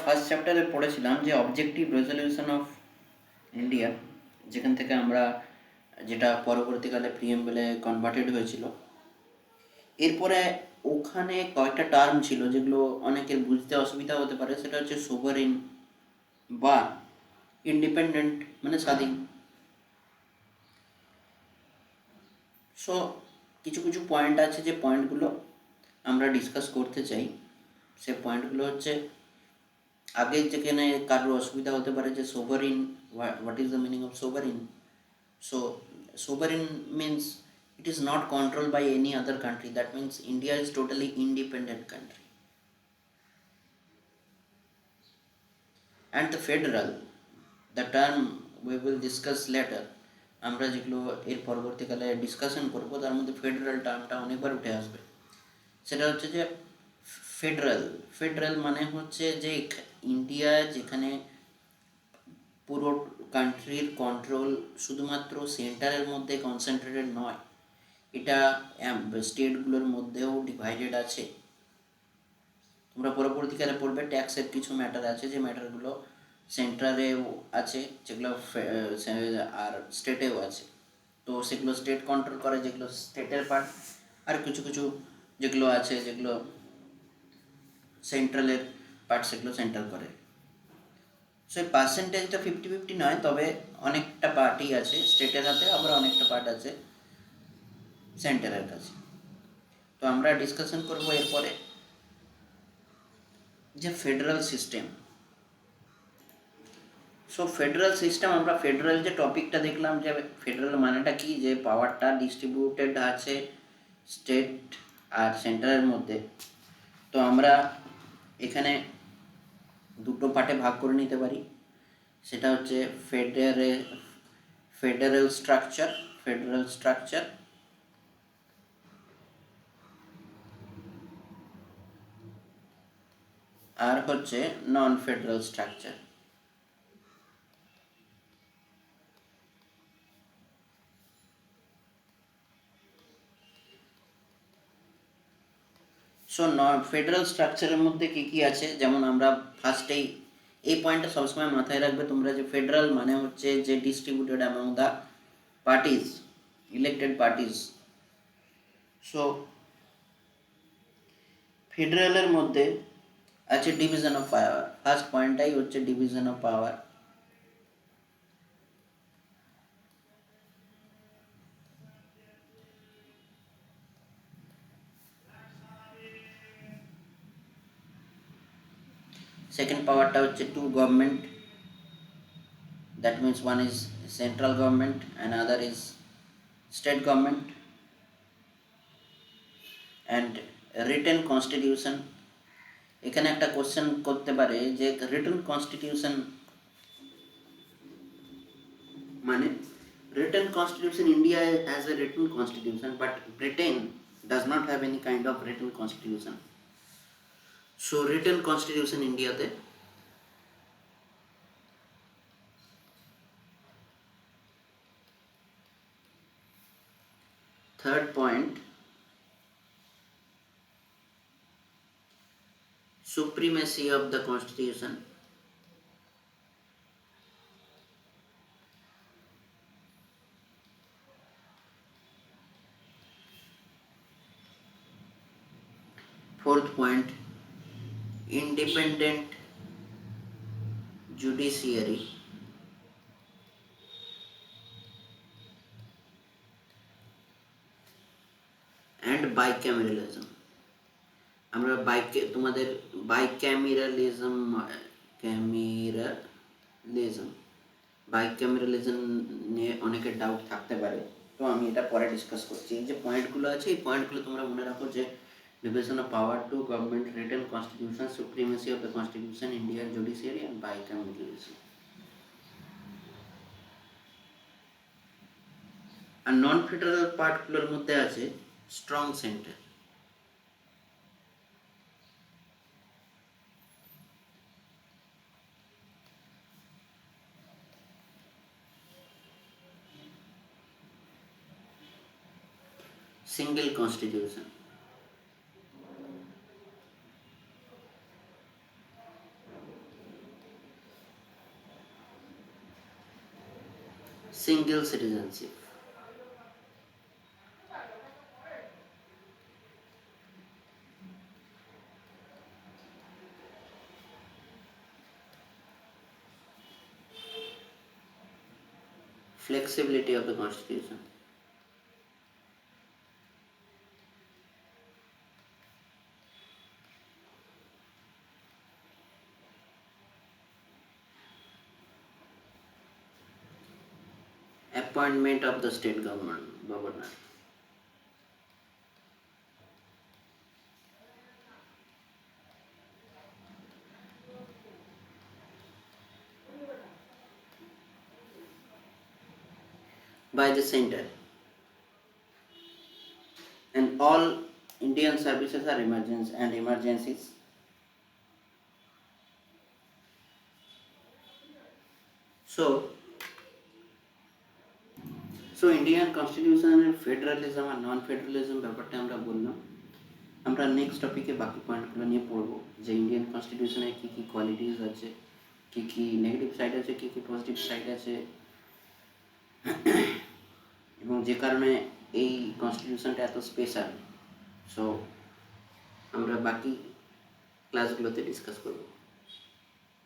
First চ্যাপ্টারে পড়েছিলাম যে অবজেক্টিভ রেজলিউশন অফ ইন্ডিয়া, যেখান থেকে আমরা যেটা পরবর্তীকালে প্রিএমবেলে কনভার্টেড হয়েছিল। এরপরে ওখানে কয়েকটা টার্ম ছিল যেগুলো অনেকের বুঝতে অসুবিধা হতে পারে। সেটা হচ্ছে সোভারিন বা ইন্ডিপেন্ডেন্ট, মানে স্বাধীন। সো কিছু কিছু পয়েন্ট আছে, যে পয়েন্টগুলো আমরা ডিসকাস করতে চাই। সে পয়েন্টগুলো হচ্ছে, আগে যেখানে কারোর অসুবিধা হতে পারে যে sovereign, what is the meaning of sovereign. So sovereign means it is not controlled by any other country. That means India is totally independent country. And the federal, the term we will discuss later. আমরা যেগুলো এর পরবর্তীকালে discussion করব তার মধ্যে federal টার্মটা অনেকবার উঠে আসবে। সেটা হচ্ছে যে ফেডারেল, ফেডারেল মানে হচ্ছে যে ইন্ডিয়া যেখানে পুরো কান্ট্রির কন্ট্রোল শুধুমাত্র সেন্টারের মধ্যে কনসেন্ট্রেটেড নয়, এটা স্টেটগুলোর মধ্যেও ডিভাইডেড আছে। তোমরা পরবর্তীকালে পড়বে ট্যাক্সের কিছু ম্যাটার আছে, যে ম্যাটারগুলো সেন্ট্রালেও আছে, যেগুলো আর স্টেটেও আছে। তো সেগুলো স্টেট কন্ট্রোল করে, যেগুলো স্টেটের পার্ট। আর কিছু কিছু যেগুলো আছে, যেগুলো সেন্ট্রালের পার্ট, সেগুলো সেন্ট্রাল করে। সো এই পার্সেন্টেজটা 50-50 নয়, তবে অনেকটা পার্টই আছে স্টেটের হাতে, আবার অনেকটা পার্ট আছে সেন্টারের কাছে। তো আমরা ডিসকাশন করবো এরপরে যে federal system. So federal system, আমরা ফেডারেল যে টপিকটা দেখলাম, যে ফেডারেল মানেটা কি, যে পাওয়ারটা ডিস্ট্রিবিউটেড আছে স্টেট আর সেন্টারের মধ্যে। তো আমরা এখানে দুটো পার্টে ভাগ করে নিতে পারি। সেটা হচ্ছে ফেডারেল স্ট্রাকচার আর হচ্ছে নন ফেডারেল স্ট্রাকচার। সো ফেডারেল স্ট্রাকচারের মধ্যে কী কী আছে, যেমন আমরা ফার্স্টেই এই পয়েন্টটা সবসময় মাথায় রাখবে তোমরা, যে ফেডারেল মানে হচ্ছে যে distributed among the parties, elected parties. So ফেডারেলের মধ্যে আছে ডিভিশন অফ পাওয়ার। ফার্স্ট পয়েন্টটাই হচ্ছে ডিভিশন অফ পাওয়ার। সেকেন্ড পাওয়ারটা হচ্ছে two government, that means one is central government and other is state government. And written constitution, এখানে একটা question করতে পারে যে রিটেন কনস্টিটিউশন মানে, written constitution, India has a written constitution, but Britain does not have any kind of written constitution. So written constitution India te third point, supremacy of the constitution. Fourth point, independent judiciary. And bicameralism. আমরা তোমাদের বাইক্যামেরালিজম নিয়ে অনেকের doubt থাকতে পারে, তো আমি এটা পরে ডিসকাস করছি। এই যে পয়েন্টগুলো আছে, এই পয়েন্টগুলো তোমরা মনে রাখো, যে division of power to government, written constitution, supremacy of the constitution, Indian judiciary and bicameralism. আর নন ফেডারেল পার্টগুলোর মধ্যে আছে strong centre, single constitution, single citizenship. Flexibility of the constitution. Appointment of the state governor. By the center. And all Indian services are emergencies. সো Indian কনস্টিটিউশনের federalism আর non federalism ব্যাপারটা আমরা বললাম। আমরা নেক্সট টপিকে বাকি পয়েন্টগুলো নিয়ে পড়বো, যে ইন্ডিয়ান কনস্টিটিউশনের কী কী কোয়ালিটিস আছে, কী কী নেগেটিভ সাইড আছে, কী কী পজিটিভ সাইড আছে, এবং যে কারণে এই কনস্টিটিউশনটা এত স্পেশাল। সো আমরা বাকি ক্লাসগুলোতে ডিসকাস করবো।